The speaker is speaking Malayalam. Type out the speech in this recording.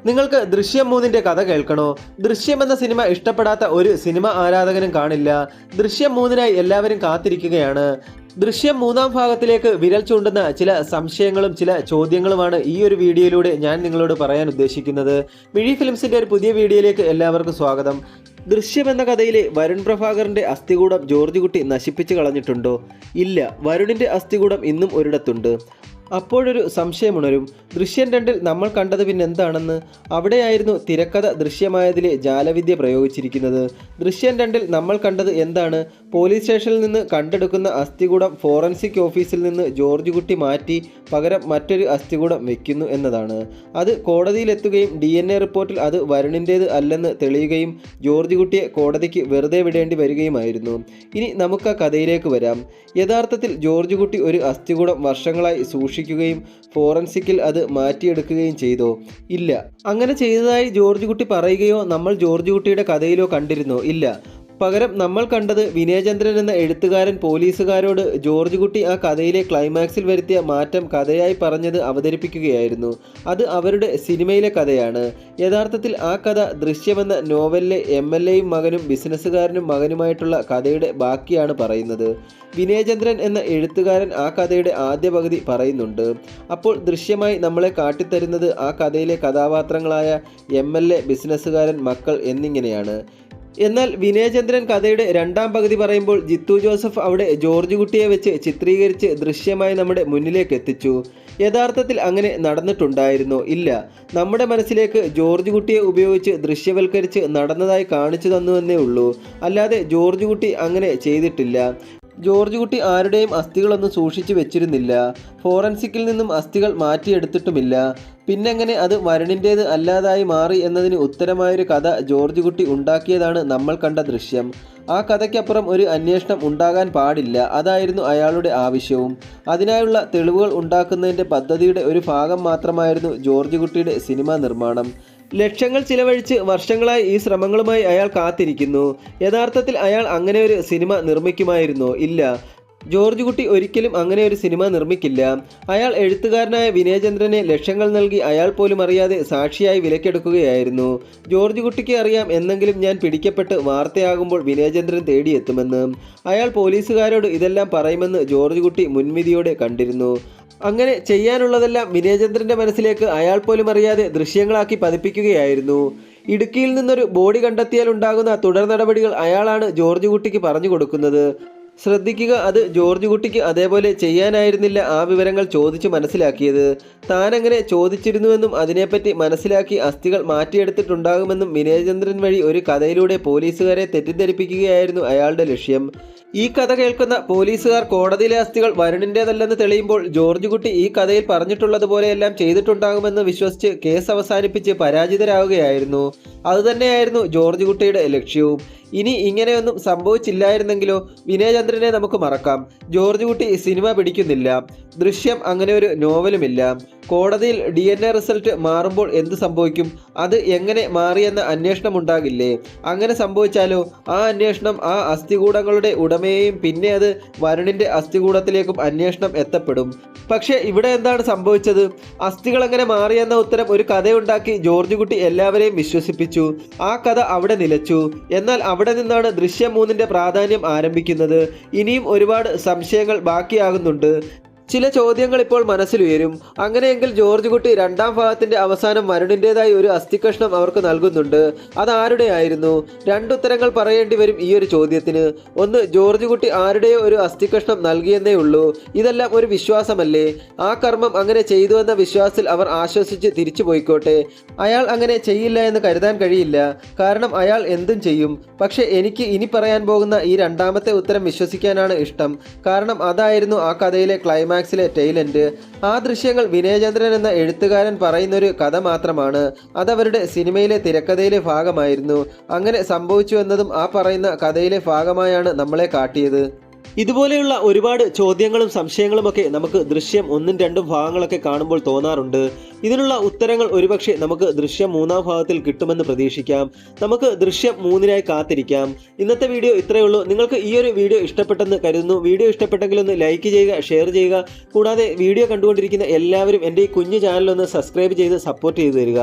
നിങ്ങൾക്ക് ദൃശ്യം 3ന്റെ കഥ കേൾക്കണോ? ദൃശ്യം എന്ന സിനിമ ഇഷ്ടപ്പെടാത്ത ഒരു സിനിമ ആരാധകനും കാണില്ല. ദൃശ്യം 3നായി എല്ലാവരും കാത്തിരിക്കുകയാണ്. ദൃശ്യം 3ാം ഭാഗത്തിലേക്ക് വിരൽ ചൂണ്ടുന്ന ചില സംശയങ്ങളും ചില ചോദ്യങ്ങളുമാണ് ഈ ഒരു വീഡിയോയിലൂടെ ഞാൻ നിങ്ങളോട് പറയാൻ ഉദ്ദേശിക്കുന്നത്. മിഴി ഫിലിംസിന്റെ ഒരു പുതിയ വീഡിയോയിലേക്ക് എല്ലാവർക്കും സ്വാഗതം. ദൃശ്യം എന്ന കഥയിലെ വരുൺ പ്രഭാകറിന്റെ അസ്ഥികൂടം ജോർജ് കുട്ടി നശിപ്പിച്ചു കളഞ്ഞിട്ടുണ്ടോ? ഇല്ല, വരുണിന്റെ അസ്ഥികൂടം ഇന്നും ഒരിടത്തുണ്ട്. അപ്പോഴൊരു സംശയമുണരും. ദൃശ്യം 2ൽ നമ്മൾ കണ്ടത് പിന്നെന്താണെന്ന്. അവിടെയായിരുന്നു തിരക്കഥ ദൃശ്യമായതിലെ ജാലവിദ്യ പ്രയോഗിച്ചിരിക്കുന്നത്. ദൃശ്യം 2ൽ നമ്മൾ കണ്ടത് എന്താണ്? പോലീസ് സ്റ്റേഷനിൽ നിന്ന് കണ്ടെടുക്കുന്ന അസ്ഥികൂടം ഫോറൻസിക് ഓഫീസിൽ നിന്ന് ജോർജ് കുട്ടി മാറ്റി പകരം മറ്റൊരു അസ്ഥികൂടം വെക്കുന്നു എന്നതാണ്. അത് കോടതിയിലെത്തുകയും DNA റിപ്പോർട്ടിൽ അത് വരുണിൻ്റേത് അല്ലെന്ന് തെളിയുകയും ജോർജ് കുട്ടിയെ കോടതിക്ക് വെറുതെ വിടേണ്ടി വരികയുമായിരുന്നു. ഇനി നമുക്ക് ആ കഥയിലേക്ക് വരാം. യഥാർത്ഥത്തിൽ ജോർജ് കുട്ടി ഒരു അസ്ഥികൂടം വർഷങ്ങളായി സൂക്ഷിക്കുകയും ഫോറൻസിക്കിൽ അത് മാറ്റിയെടുക്കുകയും ചെയ്തോ? ഇല്ല. അങ്ങനെ ചെയ്തതായി ജോർജ് കുട്ടി പറയുകയോ നമ്മൾ ജോർജ് കുട്ടിയുടെ കഥയിലോ കണ്ടിരുന്നോ? ഇല്ല. പകരം നമ്മൾ കണ്ടത് വിനയചന്ദ്രൻ എന്ന എഴുത്തുകാരൻ പോലീസുകാരോട് ജോർജ് കുട്ടി ആ കഥയിലെ ക്ലൈമാക്സിൽ വരുത്തിയ മാറ്റം കഥയായി പറഞ്ഞത് അവതരിപ്പിക്കുകയായിരുന്നു. അത് സിനിമയിലെ കഥയാണ്. യഥാർത്ഥത്തിൽ ആ കഥ ദൃശ്യമെന്ന നോവലിലെ MLAയും മകനും ബിസിനസ്സുകാരനും മകനുമായിട്ടുള്ള കഥയുടെ ബാക്കിയാണ് പറയുന്നത്. വിനയചന്ദ്രൻ എന്ന എഴുത്തുകാരൻ ആ കഥയുടെ ആദ്യ പകുതി പറയുന്നുണ്ട്. അപ്പോൾ ദൃശ്യമായി നമ്മളെ കാട്ടിത്തരുന്നത് ആ കഥയിലെ കഥാപാത്രങ്ങളായ MLA, ബിസിനസ്സുകാരൻ, മക്കൾ എന്നിങ്ങനെയാണ്. എന്നാൽ വിനയചന്ദ്രൻ കഥയുടെ 2ാം പകുതി പറയുമ്പോൾ ജിത്തു ജോസഫ് അവിടെ ജോർജ് കുട്ടിയെ വെച്ച് ചിത്രീകരിച്ച് ദൃശ്യമായി നമ്മുടെ മുന്നിലേക്ക് എത്തിച്ചു. യഥാർത്ഥത്തിൽ അങ്ങനെ നടന്നിട്ടുണ്ടായിരുന്നോ? ഇല്ല. നമ്മുടെ മനസ്സിലേക്ക് ജോർജ് കുട്ടിയെ ഉപയോഗിച്ച് ദൃശ്യവൽക്കരിച്ച് നടന്നതായി കാണിച്ചു തന്നുവെന്നേ ഉള്ളൂ. അല്ലാതെ ജോർജ് കുട്ടി അങ്ങനെ ചെയ്തിട്ടില്ല. ജോർജ് കുട്ടി ആരുടെയും അസ്ഥികളൊന്നും സൂക്ഷിച്ചു വെച്ചിരുന്നില്ല. ഫോറൻസിക്കിൽ നിന്നും അസ്ഥികൾ മാറ്റിയെടുത്തിട്ടുമില്ല. പിന്നെങ്ങനെ അത് വരുണിൻ്റേത് അല്ലാതായി മാറി എന്നതിന് ഉത്തരമായൊരു കഥ ജോർജ് കുട്ടി ഉണ്ടാക്കിയതാണ് നമ്മൾ കണ്ട ദൃശ്യം. ആ കഥയ്ക്കപ്പുറം ഒരു അന്വേഷണം ഉണ്ടാകാൻ പാടില്ല. അതായിരുന്നു അയാളുടെ ആവശ്യവും. അതിനായുള്ള തെളിവുകൾ ഉണ്ടാക്കുന്നതിൻ്റെ പദ്ധതിയുടെ ഒരു ഭാഗം മാത്രമായിരുന്നു ജോർജ് കുട്ടിയുടെ സിനിമാ നിർമ്മാണം. ലക്ഷങ്ങൾ ചിലവഴിച്ച് വർഷങ്ങളായി ഈ ശ്രമങ്ങളുമായി അയാൾ കാത്തിരിക്കുന്നു. യഥാർത്ഥത്തിൽ അയാൾ അങ്ങനെ ഒരു സിനിമ നിർമ്മിക്കുമായിരുന്നോ? ഇല്ല. ജോർജ് കുട്ടി ഒരിക്കലും അങ്ങനെ ഒരു സിനിമ നിർമ്മിക്കില്ല. അയാൾ എഴുത്തുകാരനായ വിനയചന്ദ്രനെ ലക്ഷങ്ങൾ നൽകി അയാൾ പോലും അറിയാതെ സാക്ഷിയായി വിലക്കെടുക്കുകയായിരുന്നു. ജോർജ് കുട്ടിക്ക് അറിയാം എന്നെങ്കിലും ഞാൻ പിടിക്കപ്പെട്ട് വാർത്തയാകുമ്പോൾ വിനയചന്ദ്രൻ തേടിയെത്തുമെന്ന്. അയാൾ പോലീസുകാരോട് ഇതെല്ലാം പറയുമെന്ന് ജോർജ് കുട്ടി മുൻവിധിയോടെ കണ്ടിരുന്നു. അങ്ങനെ ചെയ്യാനുള്ളതെല്ലാം വിനയചന്ദ്രൻ്റെ മനസ്സിലേക്ക് അയാൾ പോലും അറിയാതെ ദൃശ്യങ്ങളാക്കി പതിപ്പിക്കുകയായിരുന്നു. ഇടുക്കിയിൽ നിന്നൊരു ബോഡി കണ്ടെത്തിയാൽ ഉണ്ടാകുന്ന തുടർ നടപടികൾ അയാളാണ് ജോർജ് കുട്ടിക്ക് പറഞ്ഞു കൊടുക്കുന്നത്. ശ്രദ്ധിക്കുക, അത് ജോർജ് കുട്ടിക്ക് അതേപോലെ ചെയ്യാനായിരുന്നില്ല ആ വിവരങ്ങൾ ചോദിച്ചു മനസ്സിലാക്കിയത്. താനങ്ങനെ ചോദിച്ചിരുന്നുവെന്നും അതിനെപ്പറ്റി മനസ്സിലാക്കി അസ്ഥികൾ മാറ്റിയെടുത്തിട്ടുണ്ടാകുമെന്നും വിനയചന്ദ്രൻ വഴി ഒരു കഥയിലൂടെ പോലീസുകാരെ തെറ്റിദ്ധരിപ്പിക്കുകയായിരുന്നു അയാളുടെ ലക്ഷ്യം. ഈ കഥ കേൾക്കുന്ന പോലീസുകാർ കോടതിയിലെ അസ്ഥികൾ വരുണിൻ്റേതല്ലെന്ന് തെളിയുമ്പോൾ ജോർജ് കുട്ടി ഈ കഥയിൽ പറഞ്ഞിട്ടുള്ളതുപോലെയെല്ലാം ചെയ്തിട്ടുണ്ടാകുമെന്ന് വിശ്വസിച്ച് കേസ് അവസാനിപ്പിച്ച് പരാജിതരാകുകയായിരുന്നു. അതുതന്നെയായിരുന്നു ജോർജ് കുട്ടിയുടെ ലക്ഷ്യവും. ഇനി ഇങ്ങനെയൊന്നും സംഭവിച്ചില്ലായിരുന്നെങ്കിലോ? വിനയചന്ദ്രനെ നമുക്ക് മറക്കാം. ജോർജ് കുട്ടി സിനിമ പിടിക്കുന്നില്ല. ദൃശ്യം അങ്ങനെ ഒരു നോവലുമില്ല. കോടതിയിൽ DNA റിസൾട്ട് മാറുമ്പോൾ എന്ത് സംഭവിക്കും? അത് എങ്ങനെ മാറിയെന്ന അന്വേഷണം ഉണ്ടാകില്ലേ? അങ്ങനെ സംഭവിച്ചാലോ? ആ അന്വേഷണം ആ അസ്ഥികൂടങ്ങളുടെ ഉടമയെയും പിന്നെ അത് വരുണിൻ്റെ അസ്ഥികൂടത്തിലേക്കും അന്വേഷണം എത്തപ്പെടും. പക്ഷേ ഇവിടെ എന്താണ് സംഭവിച്ചത്? അസ്ഥികൾ എങ്ങനെ മാറിയെന്ന ഉത്തരം ഒരു കഥയുണ്ടാക്കി ജോർജ് കുട്ടി എല്ലാവരെയും വിശ്വസിപ്പിച്ചു. ആ കഥ അവിടെ നിലച്ചു. എന്നാൽ അവിടെ നിന്നാണ് ദൃശ്യം 3ന്റെ പ്രാധാന്യം ആരംഭിക്കുന്നത്. ഇനിയും ഒരുപാട് സംശയങ്ങൾ ബാക്കിയാകുന്നുണ്ട്. ചില ചോദ്യങ്ങൾ ഇപ്പോൾ മനസ്സിലുയരും. അങ്ങനെയെങ്കിൽ ജോർജ് കുട്ടി 2ാം ഭാഗത്തിന്റെ അവസാനം വരുണിൻ്റെതായി ഒരു അസ്ഥികഷ്ണം അവർക്ക് നൽകുന്നുണ്ട്. അതാരുടെ ആയിരുന്നു? 2 ഉത്തരങ്ങൾ പറയേണ്ടി വരും ഈ ഒരു ചോദ്യത്തിന്. ഒന്ന്, ജോർജ് കുട്ടി ആരുടെയോ ഒരു അസ്ഥികഷ്ണം നൽകിയെന്നേ ഉള്ളൂ. ഇതെല്ലാം ഒരു വിശ്വാസമല്ലേ? ആ കർമ്മം അങ്ങനെ ചെയ്തുവെന്ന വിശ്വാസത്തിൽ അവർ ആശ്വസിച്ച് തിരിച്ചു പോയിക്കോട്ടെ. അയാൾ അങ്ങനെ ചെയ്യില്ല എന്ന് കരുതാൻ കഴിയില്ല. കാരണം അയാൾ എന്തും ചെയ്യും. പക്ഷേ എനിക്ക് ഇനി പറയാൻ പോകുന്ന ഈ 2ാമത്തെ ഉത്തരം വിശ്വസിക്കാനാണ് ഇഷ്ടം. കാരണം അതായിരുന്നു ആ കഥയിലെ ക്ലൈമാക്സിലെ ടൈലൻഡ്. ആ ദൃശ്യങ്ങൾ വിനയചന്ദ്രൻ എന്ന എഴുത്തുകാരൻ പറയുന്നൊരു കഥ മാത്രമാണ്. അതവരുടെ സിനിമയിലെ തിരക്കഥയിലെ ഭാഗമായിരുന്നു. അങ്ങനെ സംഭവിച്ചു എന്നതും ആ പറയുന്ന കഥയിലെ ഭാഗമായാണ് നമ്മളെ കാട്ടിയത്. ഇതുപോലെയുള്ള ഒരുപാട് ചോദ്യങ്ങളും സംശയങ്ങളുമൊക്കെ നമുക്ക് ദൃശ്യം 1ഉം 2ഉം ഭാഗങ്ങളൊക്കെ കാണുമ്പോൾ തോന്നാറുണ്ട്. ഇതിനുള്ള ഉത്തരങ്ങൾ ഒരുപക്ഷെ നമുക്ക് ദൃശ്യം 3ാം ഭാഗത്തിൽ കിട്ടുമെന്ന് പ്രതീക്ഷിക്കാം. നമുക്ക് ദൃശ്യം 3നായി കാത്തിരിക്കാം. ഇന്നത്തെ വീഡിയോ ഇത്രയേ ഉള്ളൂ. നിങ്ങൾക്ക് ഈ ഒരു വീഡിയോ ഇഷ്ടപ്പെട്ടെന്ന് കരുതുന്നു. വീഡിയോ ഇഷ്ടപ്പെട്ടെങ്കിൽ ഒന്ന് ലൈക്ക് ചെയ്യുക, ഷെയർ ചെയ്യുക. കൂടാതെ വീഡിയോ കണ്ടുകൊണ്ടിരിക്കുന്ന എല്ലാവരും എൻ്റെ ഈ കുഞ്ഞു ചാനലൊന്ന് സബ്സ്ക്രൈബ് ചെയ്ത് സപ്പോർട്ട് ചെയ്തു തരിക.